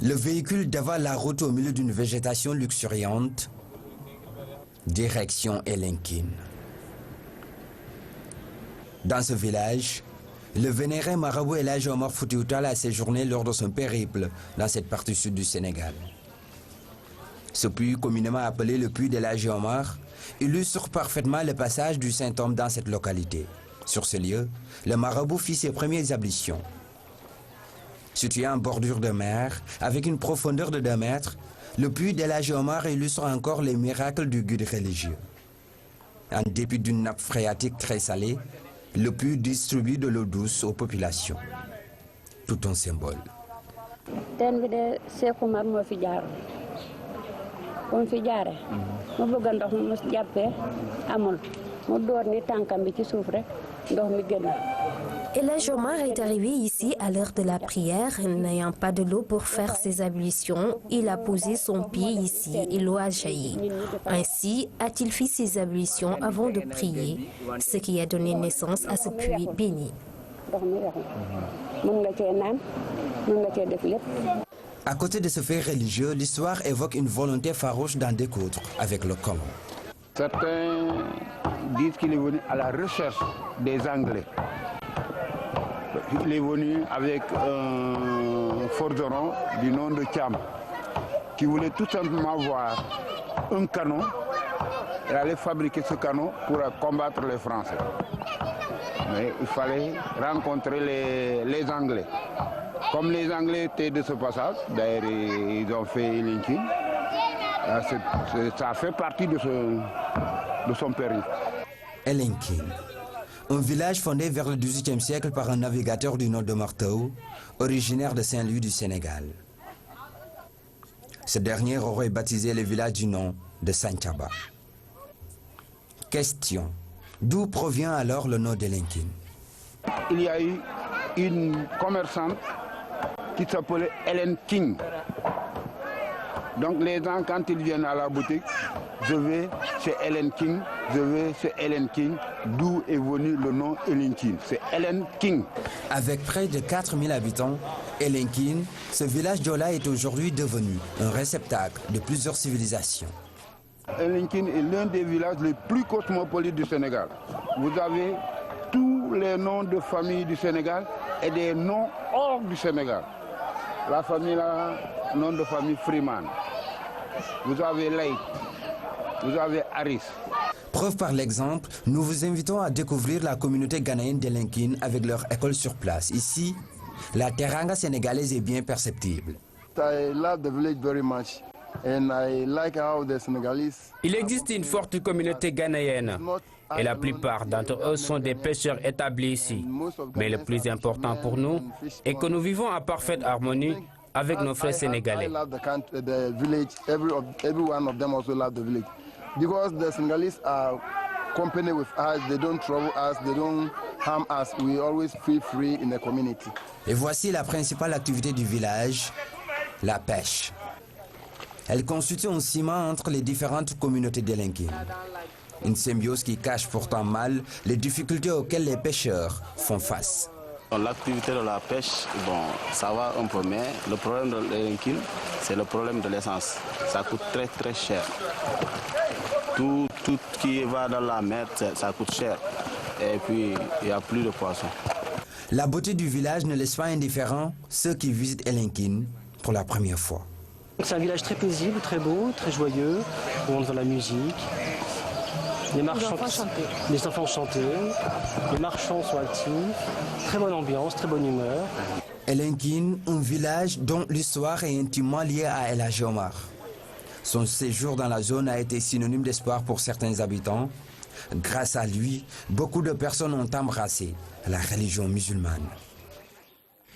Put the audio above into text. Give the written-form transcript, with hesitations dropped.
Le véhicule dévale la route au milieu d'une végétation luxuriante. Direction Elinkine. Dans ce village, le vénéré marabout El Hadji Omar Foutiyou Tall a séjourné lors de son périple dans cette partie sud du Sénégal. Ce puits, communément appelé le puits d'El Hadji Omar, illustre parfaitement le passage du Saint-Homme dans cette localité. Sur ce lieu, le marabout fit ses premières ablutions. Situé en bordure de mer, avec une profondeur de 2 mètres, le puits d'El Hadji Omar illustre encore les miracles du guide religieux. En dépit d'une nappe phréatique très salée, le puits distribue de l'eau douce aux populations. Tout un symbole. El Hadji Omar est arrivé ici à l'heure de la prière. N'ayant pas de l'eau pour faire ses ablutions, il a posé son pied ici et l'eau a jailli. Ainsi a-t-il fait ses ablutions avant de prier, ce qui a donné naissance à ce puits béni. À côté de ce fait religieux, l'histoire évoque une volonté farouche d'en découdre avec le colon. Certains disent qu'il est venu à la recherche des Anglais. Il est venu avec un forgeron du nom de Cham, qui voulait tout simplement voir un canon et aller fabriquer ce canon pour combattre les Français. Mais il fallait rencontrer les Anglais. Comme les Anglais étaient de ce passage, d'ailleurs ils ont fait Elinkine, ça fait partie de son périple. Elinkine, un village fondé vers le XVIIIe siècle par un navigateur du nom de Marteau, originaire de Saint-Louis du Sénégal. Ce dernier aurait baptisé le village du nom de Santhiaba. Question, d'où provient alors le nom d'Elinkine? Il y a eu une commerçante qui s'appelait Hélène King. Donc les gens, quand ils viennent à la boutique, je vais chez Hélène King, je vais chez Hélène King, d'où est venu le nom Elinkine. C'est Hélène King. Avec près de 4000 habitants, Elinkine, ce village Diola est aujourd'hui devenu un réceptacle de plusieurs civilisations. Elinkine est l'un des villages les plus cosmopolites du Sénégal. Vous avez tous les noms de famille du Sénégal et des noms hors du Sénégal. La famille là, nom de famille Freeman. Vous avez Ley, vous avez Harris. Preuve par l'exemple, nous vous invitons à découvrir la communauté ghanéenne d'Elinkine avec leur école sur place. Ici, la teranga sénégalaise est bien perceptible. I love the village very much. And I like how the Senegalese... Il existe une forte communauté ghanéenne et la plupart d'entre eux sont des pêcheurs établis ici. Mais le plus important pour nous est que nous vivons en parfaite harmonie avec nos frères sénégalais. I love the village. Every one of them also love the village. Because the Senegalese are company with us, they don't trouble us, they don't harm us. We always feel free in the community. Et voici la principale activité du village, la pêche. Elle constitue un ciment entre les différentes communautés d'Elinkine. Une symbiose qui cache pourtant mal les difficultés auxquelles les pêcheurs font face. L'activité de la pêche, bon, ça va un peu, mais le problème de l'Elinkine, c'est le problème de l'essence. Ça coûte très cher. Tout qui va dans la mer, ça coûte cher. Et puis, il n'y a plus de poissons. La beauté du village ne laisse pas indifférents ceux qui visitent Elinkine pour la première fois. C'est un village très paisible, très beau, très joyeux, où on entend la musique. Les enfants chantent, les marchands sont actifs, très bonne ambiance, très bonne humeur. Elinkine, un village dont l'histoire est intimement liée à El Hadji Omar. Son séjour dans la zone a été synonyme d'espoir pour certains habitants. Grâce à lui, beaucoup de personnes ont embrassé la religion musulmane.